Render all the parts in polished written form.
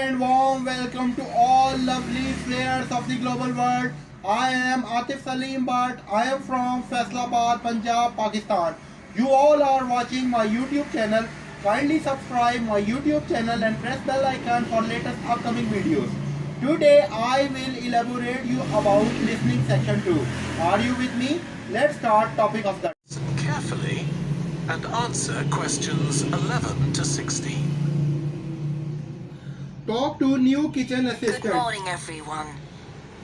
and warm welcome to all lovely players of the global world. I am Atif Salim Bhatt. I am from Faisalabad, Punjab, Pakistan. You all are watching my YouTube channel. Kindly subscribe my YouTube channel and press bell icon for latest upcoming videos. Today I will elaborate you about listening section 2. Are you with me? Let's start topic of the Listen carefully and answer questions 11 to 16. Talk to new kitchen assistant. Good morning, everyone.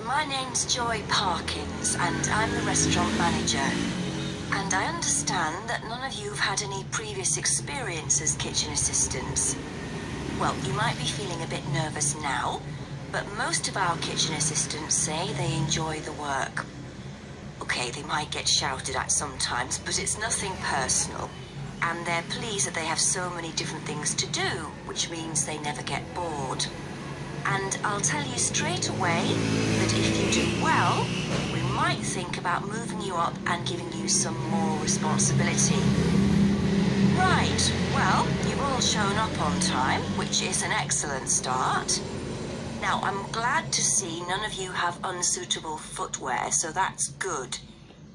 My name's Joy Parkins and I'm the restaurant manager. And I understand that none of you have had any previous experience as kitchen assistants. Well, you might be feeling a bit nervous now, but most of our kitchen assistants say they enjoy the work. Okay, they might get shouted at sometimes, but it's nothing personal. And they're pleased that they have so many different things to do, which means they never get bored. And I'll tell you straight away that if you do well, we might think about moving you up and giving you some more responsibility. Right, well, you've all shown up on time, which is an excellent start. Now, I'm glad to see none of you have unsuitable footwear, so that's good.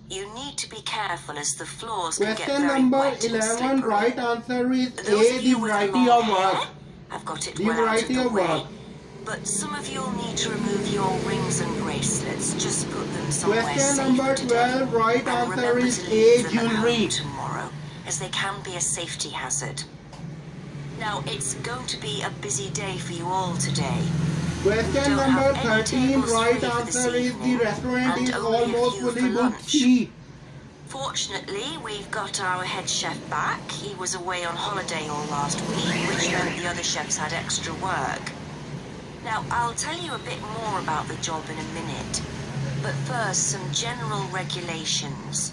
You need to be careful as the floors can get Question very number wet and 11, slippery. right answer is Those A, of the you with variety long of hair, work. I've got it The well out of variety the of way. work. But some of you'll need to remove your rings and bracelets. Just put them somewhere Question safe number today. 12, right And answer remember is to A, leave them at jewelry. home tomorrow, as they can be a safety hazard. Now, it's going to be a busy day for you all today. Question Don't number have any 13, tables right free for this answer is the evening, restaurant and is only a almost few fully for booked. lunch. C. Fortunately, we've got our head chef back. He was away on holiday all last week, which meant the other chefs had extra work. Now, I'll tell you a bit more about the job in a minute, but first, some general regulations.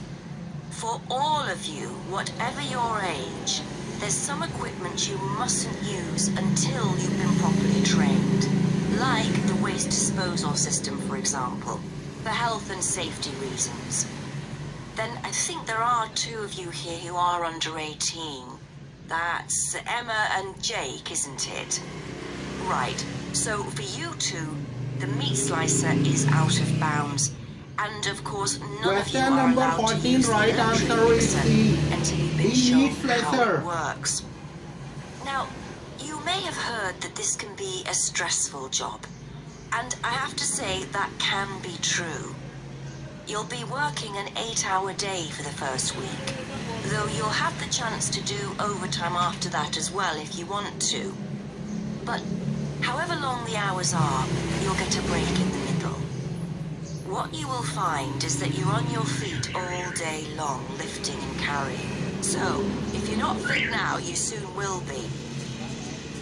For all of you, whatever your age, there's some equipment you mustn't use until you've been properly trained, like the waste disposal system, for example, for health and safety reasons. Then I think there are two of you here who are under 18. That's Emma and Jake, isn't it? Right, so for you two, the meat slicer is out of bounds. And of course, none of you Question are number allowed to 14, use the right electric answer is mixer C. until you've The been shown meat how it slicer. works. Now, you may have heard that this can be a stressful job. And I have to say that can be true. You'll be working an 8-hour day for the first week, though you'll have the chance to do overtime after that as well if you want to. But however long the hours are, you'll get a break in the middle. What you will find is that you're on your feet all day long, lifting and carrying. So, if you're not fit now, you soon will be.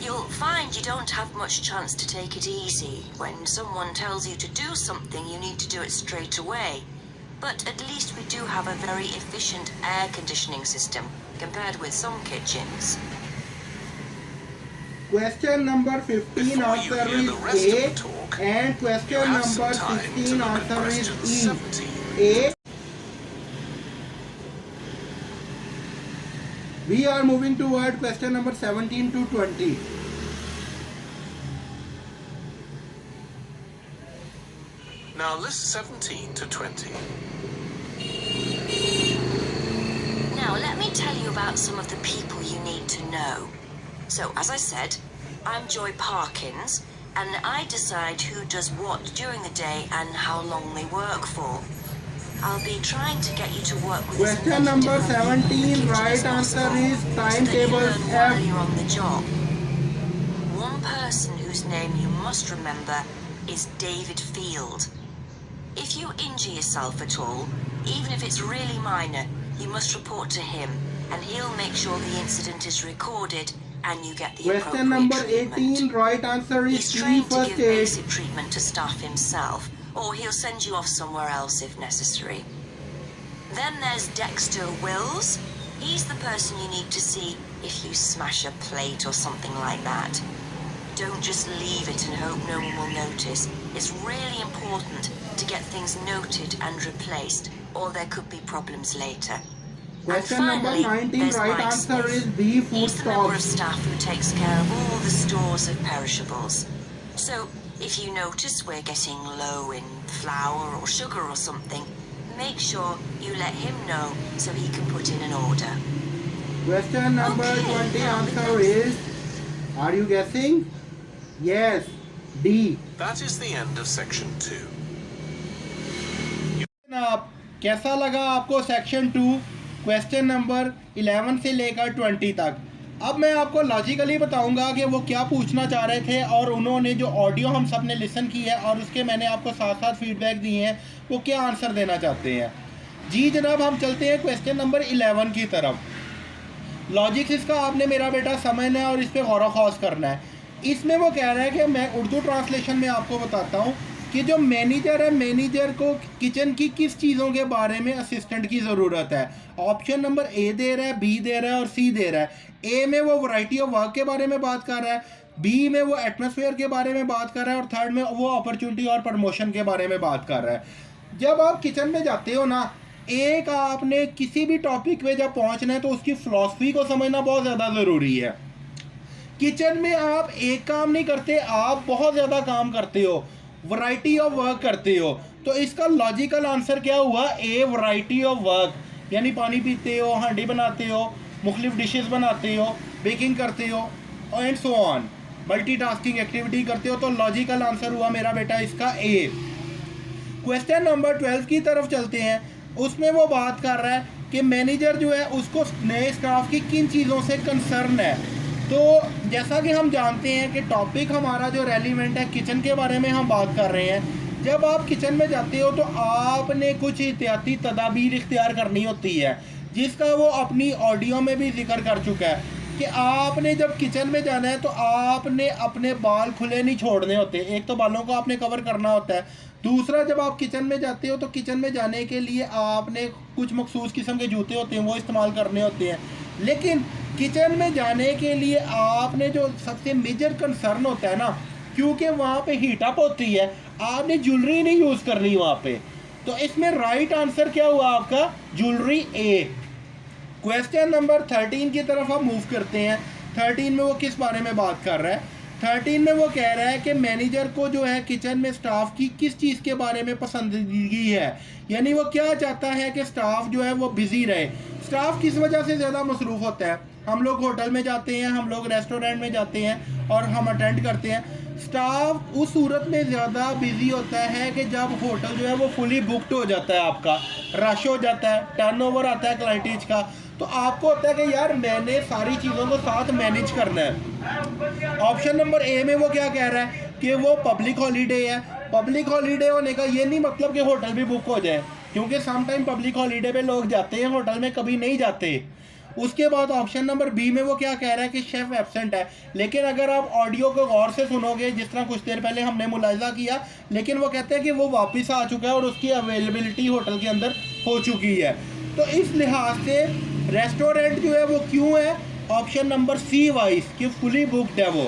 You'll find you don't have much chance to take it easy. When someone tells you to do something, you need to do it straight away. But at least we do have a very efficient air conditioning system compared with some kitchens. Question number 15 Before you answer hear the rest is of A. the talk, And you question have some number time to 16 look at answer question is E. 17. A. We are moving toward question number 17 to 20. Now list 17 to 20. Now, let me tell you about some of the people you need to know. So, as I said, I'm Joy Parkins, and I decide who does what during the day and how long they work for. I'll be trying to get you to work with as Question many number different people in the 17, kitchen right as answer possible, is so that you timetable learn while F. you're on the job. One person whose name you must remember is David Field. If you injure yourself at all, even if it's really minor, you must report to him, and he'll make sure the incident is recorded and you get the Question appropriate number treatment. 18, right answer is He's C, trained to first give aid. basic treatment to staff himself, or he'll send you off somewhere else if necessary. Then there's Dexter Wills. He's the person you need to see if you smash a plate or something like that. Don't just leave it and hope no one will notice. It's really important to get things noted and replaced, or there could be problems later. Question And number finally, 19, there's right Mike answer Smith. is B, food He's the member of stalls. staff who takes care of all the stores of perishables. So, if you notice we're getting low in flour or sugar or something, make sure you let him know so he can put in an order. Question number Okay, 20 now the answer next- is, are you guessing? Yes, D. That is the end of section 2. आप कैसा लगा आपको section 2 question number 11 से लेकर 20 तक? अब मैं आपको लॉजिकली बताऊंगा कि वो क्या पूछना चाह रहे थे और उन्होंने जो ऑडियो हम सब ने लिसन की है और उसके मैंने आपको साथ साथ फीडबैक दिए हैं वो क्या आंसर देना चाहते हैं। जी जनाब, हम चलते हैं क्वेश्चन नंबर 11 की तरफ। लॉजिक्स इसका आपने मेरा बेटा समझना है और इस पर गौर ख़ास करना है। इसमें वो कह रहा है कि मैं उर्दू ट्रांसलेशन में आपको बताता हूँ कि जो मैनेजर है, मैनेजर को किचन की किस चीज़ों के बारे में असिस्टेंट की ज़रूरत है। ऑप्शन नंबर ए दे रहा है, बी दे रहा है और सी दे रहा है। ए में वो वैरायटी ऑफ वर्क के बारे में बात कर रहा है, बी में वो एटमॉस्फेयर के बारे में बात कर रहा है और थर्ड में वो अपॉर्चुनिटी और प्रमोशन के बारे में बात कर रहा है। जब आप किचन में जाते हो ना, एक आपने किसी भी टॉपिक पे जब पहुंचना है तो उसकी फिलॉसफी को समझना बहुत ज़्यादा ज़रूरी है। किचन में आप एक काम नहीं करते, आप बहुत ज़्यादा काम करते हो, वैरायटी ऑफ वर्क करते हो। तो इसका लॉजिकल आंसर क्या हुआ? ए, वैरायटी ऑफ वर्क, यानी पानी पीते हो, हांडी बनाते हो, मुख्तलिफ डिशेस बनाते हो, बेकिंग करते हो and so on, multitasking activity करते हो। तो लॉजिकल आंसर हुआ मेरा बेटा इसका ए। क्वेश्चन नंबर 12 की तरफ चलते हैं। उसमें वो बात कर रहा है कि मैनेजर जो है उसको नए स्टाफ की किन चीज़ों से कंसर्न है। तो जैसा कि हम जानते हैं कि टॉपिक हमारा जो रेलिवेंट है किचन के बारे में हम बात कर रहे हैं। जब आप किचन में जाते हो तो आपने कुछ एहतियाती तदाबीर इख्तियार करनी होती है, जिसका वो अपनी ऑडियो में भी जिक्र कर चुका है कि आपने जब किचन में जाना है तो आपने अपने बाल खुले नहीं छोड़ने होते। एक तो बालों को आपने कवर करना होता है, दूसरा जब आप किचन में जाते हो तो किचन में जाने के लिए आपने कुछ मखसूस किस्म के जूते होते हैं वो इस्तेमाल करने होते हैं। लेकिन किचन में जाने के लिए आपने जो सबसे मेजर कंसर्न होता है ना, क्योंकि वहाँ पे हीट अप होती है, आपने ज्वेलरी नहीं यूज़ करनी वहाँ पे। तो इसमें राइट आंसर क्या हुआ आपका? ज्वेलरी ए। क्वेश्चन नंबर 13 की तरफ हम मूव करते हैं। 13 में वो किस बारे में बात कर रहा है? 13 में वो कह रहा है कि मैनेजर को जो है किचन में स्टाफ की किस चीज़ के बारे में पसंदीदगी है, यानी वो क्या चाहता है कि स्टाफ जो है वो बिज़ी रहे। स्टाफ किस वजह से ज़्यादा मसरूफ़ होता है? हम लोग होटल में जाते हैं, हम लोग रेस्टोरेंट में जाते हैं और हम अटेंड करते हैं। स्टाफ उस सूरत में ज़्यादा बिज़ी होता है कि जब होटल जो है वो फुली बुकड हो जाता है, आपका रश हो जाता है, टर्नओवर आता है क्लाइंटेज का, तो आपको होता है कि यार मैंने सारी चीज़ों को साथ मैनेज करना है। ऑप्शन नंबर ए में वो क्या कह रहा है कि वो पब्लिक हॉलीडे है। पब्लिक हॉलीडे होने का ये नहीं मतलब कि होटल भी बुक हो जाए, क्योंकि सम टाइम पब्लिक हॉलीडे पे लोग जाते हैं, होटल में कभी नहीं जाते। उसके बाद ऑप्शन नंबर बी में वो क्या कह रहा है कि शेफ़ एब्सेंट है। लेकिन अगर आप ऑडियो को गौर से सुनोगे, जिस तरह कुछ देर पहले हमने मुलाहिजा किया, लेकिन वो कहते हैं कि वो वापस आ चुका है और उसकी अवेलेबिलिटी होटल के अंदर हो चुकी है। तो इस लिहाज से रेस्टोरेंट जो है वो क्यों है? ऑप्शन नंबर सी वाइज कि फुली बुकड है वो।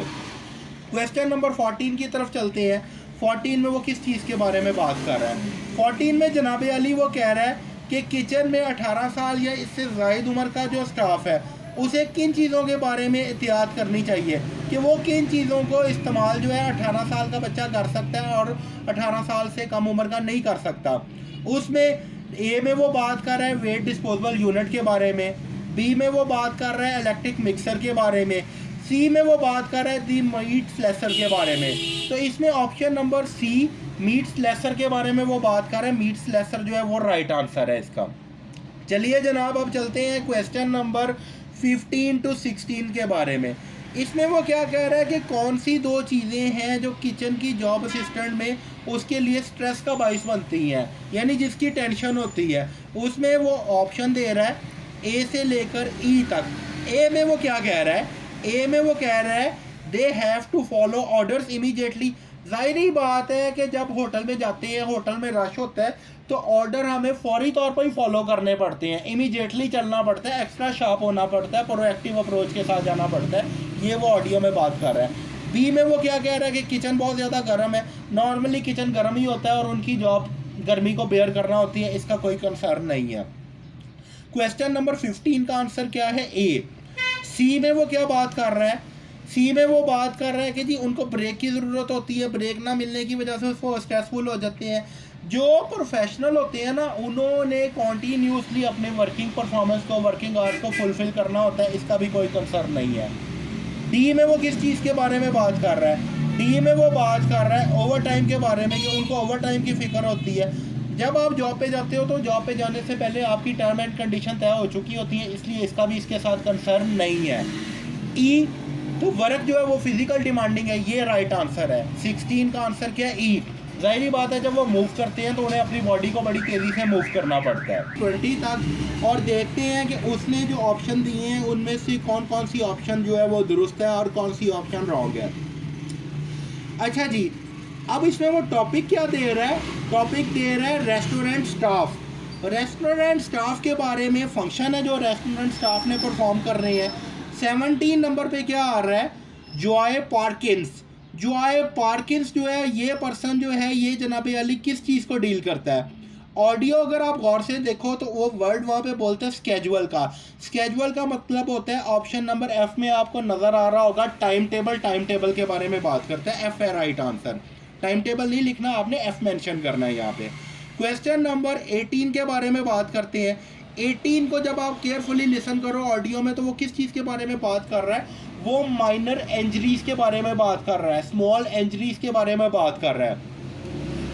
क्वेश्चन नंबर 14 की तरफ चलते हैं। 14 में वो किस चीज़ के बारे में बात कर रहा है? 14 में जनाब अली वो कह रहा है कि किचन में 18 साल या इससे ज़ायद उम्र का जो स्टाफ है उसे किन चीज़ों के बारे में एहतियात करनी चाहिए, कि वो किन चीज़ों को इस्तेमाल जो है 18 साल का बच्चा कर सकता है और 18 साल से कम उम्र का नहीं कर सकता। उसमें ए में वो बात कर रहा है वेट डिस्पोजेबल यूनिट के बारे में, बी में वो बात कर रहा है इलेक्ट्रिक मिक्सर के बारे में, सी में वो बात कर रहा है दी मीट स्लेसर के बारे में। तो इसमें option number C meet Slessor के बारे में वो बात कर रहे हैं। मीट स्लेसर जो है वो राइट आंसर है इसका। चलिए जनाब अब चलते हैं क्वेश्चन नंबर 15 to 16 के बारे में। इसमें वो क्या कह रहा है कि कौन सी दो चीज़ें हैं जो किचन की जॉब असिस्टेंट में उसके लिए स्ट्रेस का बाइस बनती हैं, यानी जिसकी टेंशन होती है। उसमें वो ऑप्शन दे रहा है ए से लेकर ई तक। ए में वो क्या कह रहा है? ए में वो कह रहा है they have to follow orders immediately. ज़ाहिरी बात है कि जब होटल में जाते हैं, होटल में रश होता है, तो ऑर्डर हमें फौरी तौर पर ही फॉलो करने पड़ते हैं, इमीडिएटली चलना पड़ता है, एक्स्ट्रा शार्प होना पड़ता है, प्रोएक्टिव अप्रोच के साथ जाना पड़ता है। ये वो ऑडियो में बात कर रहा है। बी में वो क्या कह रहा है कि किचन बहुत ज़्यादा गर्म है। नॉर्मली किचन गर्म ही होता है और उनकी जॉब गर्मी को बेयर करना होती है, इसका कोई कंसर्न नहीं है। क्वेश्चन नंबर 15 का आंसर क्या है? ए। सी में वो क्या बात कर रहा है? सी में वो बात कर रहे हैं कि जी उनको ब्रेक की ज़रूरत होती है, ब्रेक ना मिलने की वजह से वो स्ट्रेसफुल हो जाते हैं। जो प्रोफेशनल होते हैं ना, उन्होंने कॉन्टीन्यूसली अपने वर्किंग परफॉर्मेंस को, वर्किंग आवर्स को फुलफ़िल करना होता है, इसका भी कोई कंसर्न नहीं है। डी में वो किस चीज़ के बारे में बात कर रहा है? डी में वो बात कर रहा है ओवर टाइम के बारे में, कि उनको ओवर टाइम की फ़िक्र होती है। जब आप जॉब पे जाते हो तो जॉब पे जाने से पहले आपकी टर्म एंड कंडीशन तय हो चुकी होती है, इसलिए इसका भी इसके साथ कंसर्न नहीं है। ई, तो वर्क जो है वो फिजिकल डिमांडिंग है, ये राइट आंसर है। 16 का आंसर क्या है? ई। ज़ाहिरी बात है, जब वो मूव करते हैं तो उन्हें अपनी बॉडी को बड़ी तेज़ी से मूव करना पड़ता है। 20 तक और देखते हैं कि उसने जो ऑप्शन दिए हैं उनमें से कौन कौन सी ऑप्शन जो है वो दुरुस्त है और कौन सी ऑप्शन रॉन्ग है। अच्छा जी, अब इसमें वो टॉपिक क्या दे रहा है? टॉपिक दे रहा है रेस्टोरेंट स्टाफ। रेस्टोरेंट स्टाफ के बारे में फंक्शन है जो रेस्टोरेंट स्टाफ ने परफॉर्म कर रहे हैं। 17 नंबर पे क्या आ रहा है? जॉय पार्किंस। जॉय पार्किंस जो है, ये पर्सन जो है, ये जनाब अली किस चीज़ को डील करता है? ऑडियो अगर आप गौर से देखो तो वो वर्ड वहाँ पे बोलते हैं स्केजुअल का। स्केजुअल का मतलब होता है, ऑप्शन नंबर एफ में आपको नज़र आ रहा होगा, टाइम टेबल। टाइम टेबल के बारे में बात करते हैं, एफ है राइट आंसर। टाइम टेबल नहीं लिखना, आपने एफ मेंशन करना है यहाँ पे। क्वेश्चन नंबर 18 के बारे में बात करते हैं। 18 को जब आप केयरफुली लिसन करो ऑडियो में, तो वो किस चीज़ के बारे में बात कर रहा है? वो माइनर इंजरीज के बारे में बात कर रहा है, स्मॉल इंजरीज के बारे में बात कर रहा है।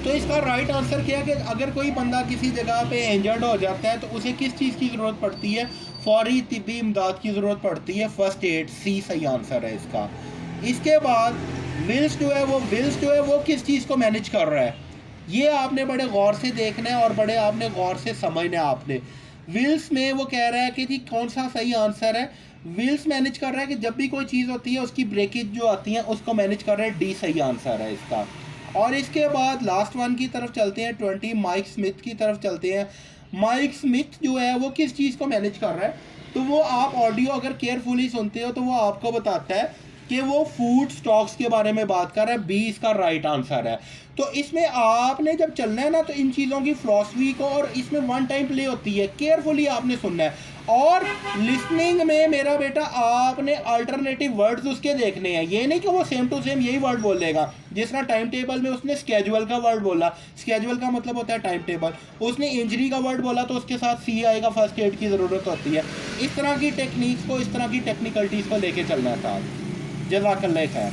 तो इसका राइट आंसर क्या है कि अगर कोई बंदा किसी जगह पे इंजर्ड हो जाता है तो उसे किस चीज़ की ज़रूरत पड़ती है? फौरी तिब्बी इमदाद की ज़रूरत पड़ती है, फर्स्ट एड। सी सही आंसर है इसका। इसके बाद विल्स जो है वो किस चीज़ को मैनेज कर रहा है? ये आपने बड़े गौर से देखना है और बड़े आपने गौर से समझना है आपने। विल्स में वो कह रहा है कि जी कौन सा सही आंसर है? विल्स मैनेज कर रहा है कि जब भी कोई चीज़ होती है उसकी ब्रेकेज जो आती है उसको मैनेज कर रहा है। डी सही आंसर है इसका। और इसके बाद लास्ट वन की तरफ चलते हैं, 20 माइक स्मिथ की तरफ चलते हैं। माइक स्मिथ जो है वो किस चीज़ को मैनेज कर रहा है? तो वो आप ऑडियो अगर केयरफुली सुनते हो तो वो आपको बताता है कि वो फूड स्टॉक्स के बारे में बात कर रहा है। बी इसका राइट आंसर है। तो इसमें आपने जब चलना है ना, तो इन चीज़ों की फिलॉसफी को, और इसमें वन टाइम प्ले होती है, केयरफुली आपने सुनना है। और लिसनिंग में मेरा बेटा आपने अल्टरनेटिव वर्ड्स उसके देखने हैं, ये नहीं कि वो सेम टू सेम यही वर्ड बोलेगा। जिस तरह टाइम टेबल में उसने स्केजुअल का वर्ड बोला, स्केजुअल का मतलब होता है टाइम टेबल। उसने इंजरी का वर्ड बोला तो उसके साथ सी आएगा, फर्स्ट एड की ज़रूरत होती है। इस तरह की टेक्निक्स को, इस तरह की टेक्निकलिटीज़ को लेके चलना था। जज़ाकल्लाह खैर।